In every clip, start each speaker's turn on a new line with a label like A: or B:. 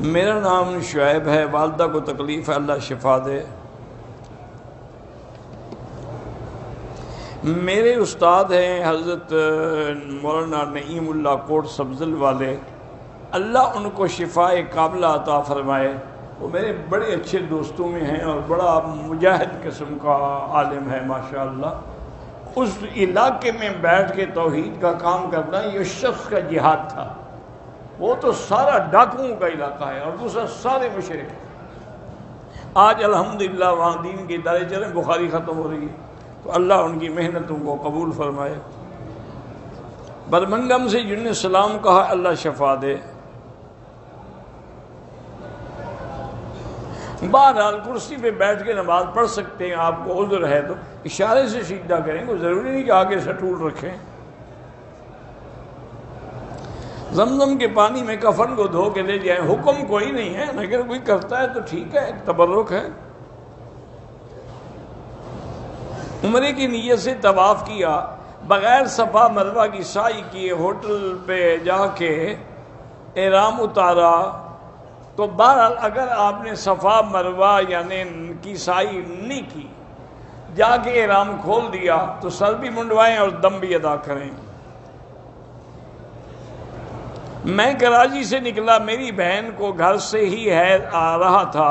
A: میرا نام شعیب ہے، والدہ کو تکلیف ہے، اللہ شفا دے۔ میرے استاد ہیں حضرت مولانا نعیم اللہ کوٹ سبزل والے، اللہ ان کو شفاء کاملہ عطا فرمائے۔ وہ میرے بڑے اچھے دوستوں میں ہیں اور بڑا مجاہد قسم کا عالم ہے ماشاءاللہ۔ اس علاقے میں بیٹھ کے توحید کا کام کرنا یہ شخص کا جہاد تھا۔ وہ تو سارا ڈاکوؤں کا علاقہ ہے اور دوسرا سارے مشرک ہیں۔ آج الحمدللہ وہاں دین کے ادارے چلیں، بخاری ختم ہو رہی ہے، تو اللہ ان کی محنتوں کو قبول فرمائے۔ برمنگم سے جن نے سلام کہا اللہ شفا دے۔ بہرحال کرسی پہ بیٹھ کے نماز پڑھ سکتے ہیں، آپ کو عذر ہے تو اشارے سے سجدہ کریں، کوئی ضروری نہیں کہ آگے سٹول رکھیں۔ زمزم کے پانی میں کفن کو دھو کے لے جائیں، حکم کوئی نہیں ہے، اگر کوئی کرتا ہے تو ٹھیک ہے، تبرک ہے۔ عمرے کی نیت سے طواف کیا، بغیر صفا مروہ کی سعی کیے، ہوٹل پہ جا کے احرام اتارا، تو بہرحال اگر آپ نے صفا مروہ یعنی کی سعی نہیں کی، جا کے احرام کھول دیا تو سر بھی منڈوائیں اور دم بھی ادا کریں۔ میں کراچی سے نکلا، میری بہن کو گھر سے ہی آ رہا تھا،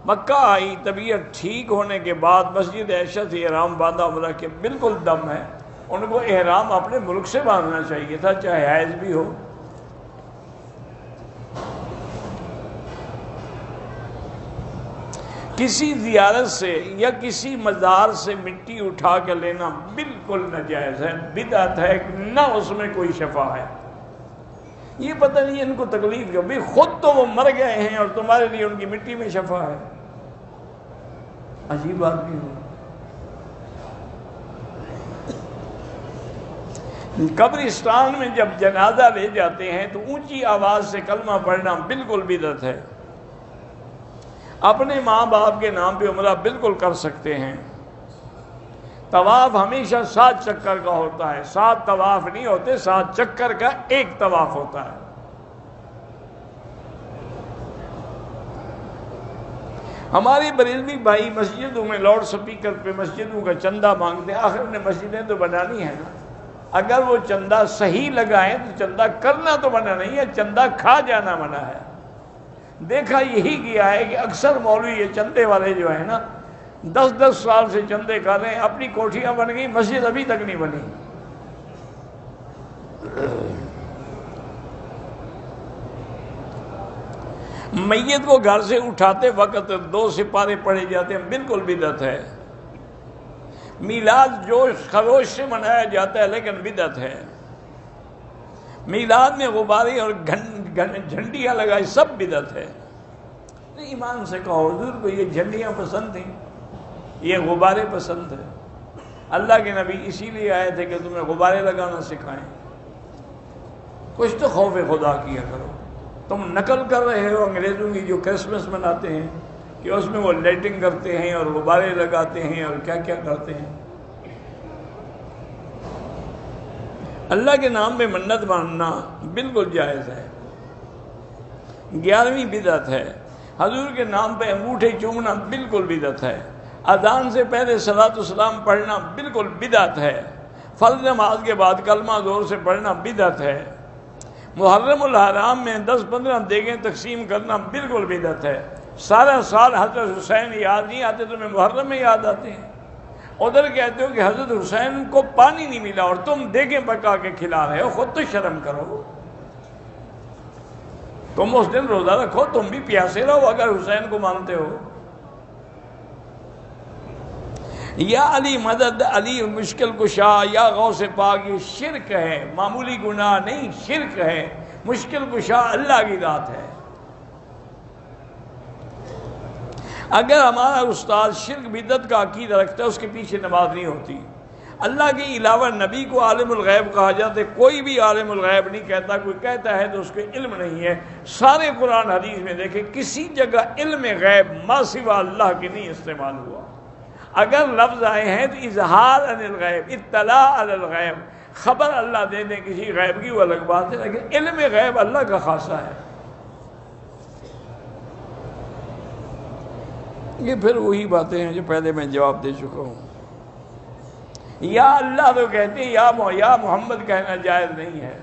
A: مکہ آئی، طبیعت ٹھیک ہونے کے بعد مسجد عائشہ سے احرام باندھا، عمرہ کے بالکل دم ہے۔ ان کو احرام اپنے ملک سے باندھنا چاہیے تھا، چاہے حیض بھی ہو۔ کسی زیارت سے یا کسی مزار سے مٹی اٹھا کے لینا بالکل ناجائز ہے، بدعت ہے، نہ اس میں کوئی شفا ہے۔ یہ پتہ نہیں ان کو تکلیف کیوں، بھی خود تو وہ مر گئے ہیں اور تمہارے لیے ان کی مٹی میں شفا ہے، عجیب بات بھی ہو۔ قبرستان میں جب جنازہ لے جاتے ہیں تو اونچی آواز سے کلمہ پڑھنا بالکل بدعت ہے۔ اپنے ماں باپ کے نام پہ عمرہ بالکل کر سکتے ہیں۔ طواف ہمیشہ 7 چکر کا ہوتا ہے، 7 طواف نہیں ہوتے، 7 چکر کا ایک طواف ہوتا ہے۔ ہمارے بریلوی بھائی مسجدوں میں لاؤڈ سپیکر پہ مسجدوں کا چندہ مانگتے ہیں، آخر نے مسجدیں تو بنانی ہے نا، اگر وہ چندہ صحیح لگائیں تو چندہ کرنا تو منع نہیں ہے، چندہ کھا جانا منع ہے۔ دیکھا یہی کیا ہے کہ اکثر مولوی یہ چندے والے جو ہیں نا، 10 سال سے چندے کر رہے ہیں، اپنی کوٹھیاں بن گئی، مسجد ابھی تک نہیں بنی۔ میت کو گھر سے اٹھاتے وقت 2 سپارے پڑھے جاتے ہیں، بالکل بدعت ہے۔ میلاد جوش خروش سے منایا جاتا ہے لیکن بدعت ہے۔ میلاد میں غبارے اور جھنڈیاں لگائی، سب بدعت ہے۔ ایمان سے کہو حضور کو یہ جھنڈیاں پسند تھیں، یہ غبارے پسند ہیں؟ اللہ کے نبی اسی لیے آئے تھے کہ تمہیں غبارے لگانا سکھائیں۔ کچھ تو خوف خدا کیا کرو۔ تم نقل کر رہے ہو انگریزوں کی جو کرسمس مناتے ہیں کہ اس میں وہ لائٹنگ کرتے ہیں اور غبارے لگاتے ہیں اور کیا کیا کرتے ہیں۔ اللہ کے نام میں منت ماننا بالکل جائز ہے۔ 11ویں بدعت ہے، حضور کے نام پہ انگوٹھے چومنا بالکل بدعت ہے۔ اذان سے پہلے صلاۃ السلام پڑھنا بالکل بدعت ہے۔ فرض نماز کے بعد کلمہ زور سے پڑھنا بدعت ہے۔ محرم الحرام میں 10-15 دیگیں تقسیم کرنا بالکل بدعت ہے۔ سارا سال حضرت حسین یاد نہیں آتے، تمہیں محرم میں یاد آتے ہیں۔ ادھر کہتے ہو کہ حضرت حسین کو پانی نہیں ملا اور تم دیگیں پکا کے کھلا رہے ہو، خود تو شرم کرو۔ تم اس دن روزہ رکھو، تم بھی پیاسے رہو اگر حسین کو مانتے ہو۔ یا علی مدد، علی مشکل کشا، یا غوث پاک، یہ شرک ہے، معمولی گناہ نہیں، شرک ہے۔ مشکل کشا اللہ کی ذات ہے۔ اگر ہمارا استاد شرک بدعت کا عقیدہ رکھتا ہے، اس کے پیچھے نماز نہیں ہوتی۔ اللہ کے علاوہ نبی کو عالم الغیب کہا جاتا ہے، کوئی بھی عالم الغیب نہیں کہتا، کوئی کہتا ہے تو اس کے علم نہیں ہے۔ سارے قرآن حدیث میں دیکھیں کسی جگہ علم غیب ما سوا اللہ کے نہیں استعمال ہوا۔ اگر لفظ آئے ہیں تو اظہار عن الغیب، اطلاع علی الغیب، خبر اللہ دے دیں کسی غیب کی، وہ الگ بات ہے، لیکن علم غیب اللہ کا خاصہ ہے۔ یہ پھر وہی باتیں ہیں جو پہلے میں جواب دے چکا ہوں. یا اللہ تو کہتے ہیں، یا محمد کہنا جائز نہیں ہے.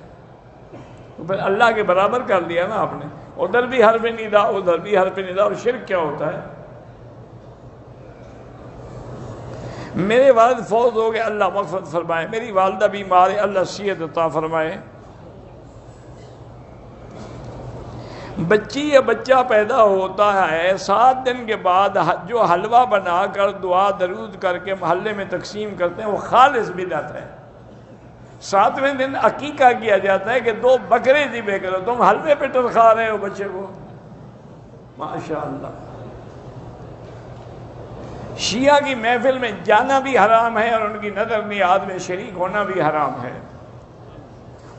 A: تو پھر اللہ کے برابر کر دیا نا آپ نے. ادھر بھی حرف ندا، ادھر بھی حرف ندا. اور شرک کیا ہوتا ہے؟ میرے والد فوت ہو گئے، اللہ مغفرت فرمائے. میری والدہ بیمار ہے، اللہ صحت عطا فرمائے. بچی یا بچہ پیدا ہوتا ہے، 7 دن کے بعد جو حلوہ بنا کر دعا درود کر کے محلے میں تقسیم کرتے ہیں وہ خالص بدعت ہے. 7ویں دن عقیقہ کیا جاتا ہے کہ 2 بکرے ذبح کرو. تم حلوے پہ ٹرکھا رہے ہو بچے کو. ماشاء اللہ. شیعہ کی محفل میں جانا بھی حرام ہے اور ان کی نظر نیاز میں شریک ہونا بھی حرام ہے.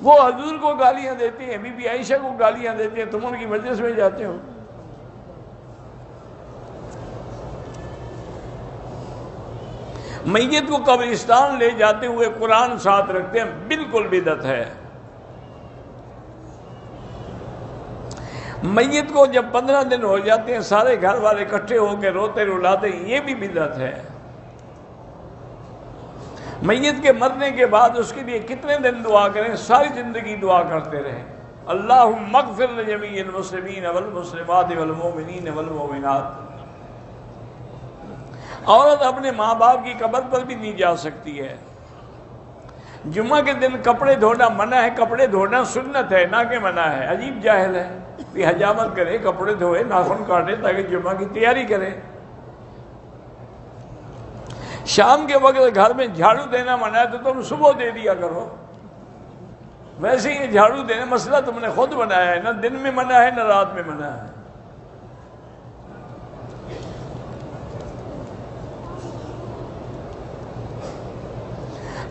A: وہ حضور کو گالیاں دیتے ہیں، بی بی عائشہ کو گالیاں دیتے ہیں، تم ان کی مجلس میں جاتے ہو. میت کو قبرستان لے جاتے ہوئے قرآن ساتھ رکھتے ہیں، بالکل بدعت ہے. میت کو جب 15 دن ہو جاتے ہیں سارے گھر والے اکٹھے ہو کے روتے رلاتے ہیں، یہ بھی بدعت ہے. میت کے مرنے کے بعد اس کے لیے کتنے دن دعا کریں؟ ساری زندگی دعا کرتے رہیں. اللہم اغفر لجمیع المسلمین والمسلمات والمؤمنین والمؤمنات. عورت اپنے ماں باپ کی قبر پر بھی نہیں جا سکتی ہے. جمعہ کے دن کپڑے دھونا منع ہے. کپڑے دھونا سنت ہے، نہ کہ منع ہے. عجیب جاہل ہے. بھی حجامت کرے، کپڑے دھوئے، ناخن کاٹے تاکہ جمعہ کی تیاری کرے. شام کے وقت گھر میں جھاڑو دینا منع ہے تو تم صبح دے دیا کرو. ویسے ہی جھاڑو دینا مسئلہ تم نے خود بنایا ہے، نہ دن میں منع ہے نہ رات میں منع ہے.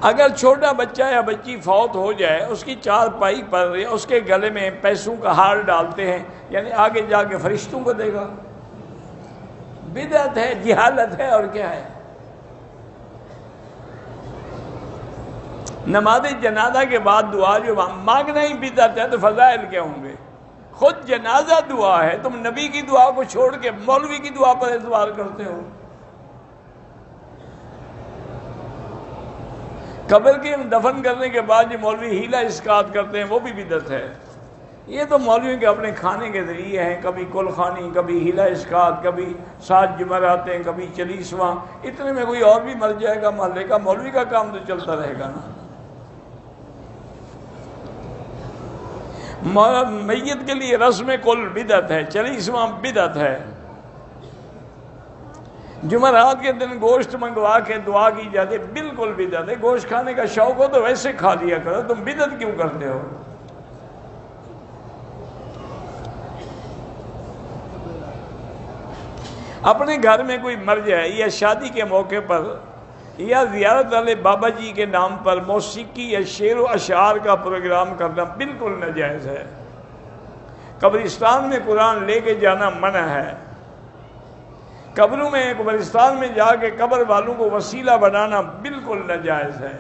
A: اگر چھوٹا بچہ یا بچی فوت ہو جائے، اس کی چارپائی پر یا اس کے گلے میں پیسوں کا ہار ڈالتے ہیں، یعنی آگے جا کے فرشتوں کو دے گا. بدعت ہے، جہالت ہے، اور کیا ہے. نماز جنازہ کے بعد دعا جو مانگنا ہی بدعت ہے تو فضائل کیا ہوں گے؟ خود جنازہ دعا ہے، تم نبی کی دعا کو چھوڑ کے مولوی کی دعا پر اعتبار کرتے ہو. قبر کے دفن کرنے کے بعد جو مولوی ہیلا اسقاط کرتے ہیں وہ بھی بدعت ہے. یہ تو مولوی کے اپنے کھانے کے ذریعے ہیں، کبھی کل خانی، کبھی ہیلا اسقاط، کبھی 7 جمعراتیں، کبھی 40واں. اتنے میں کوئی اور بھی مر جائے گا محلے کا، مولوی کا کام تو چلتا رہے گا نا. میت کے لیے رسم کل بدعت ہے، 40واں بدعت ہے. جمعرات کے دن گوشت منگوا کے دعا کی جاتی ہے، بالکل بدعت ہے. گوشت کھانے کا شوق ہو تو ویسے کھا لیا کرو، تم بدعت کیوں کرتے ہو؟ اپنے گھر میں کوئی مر جائے یا شادی کے موقع پر یا زیارت والے بابا جی کے نام پر موسیقی یا شعر و اشعار کا پروگرام کرنا بالکل ناجائز ہے. قبرستان میں قرآن لے کے جانا منع ہے. قبروں میں قبرستان میں جا کے قبر والوں کو وسیلہ بنانا بالکل ناجائز ہے.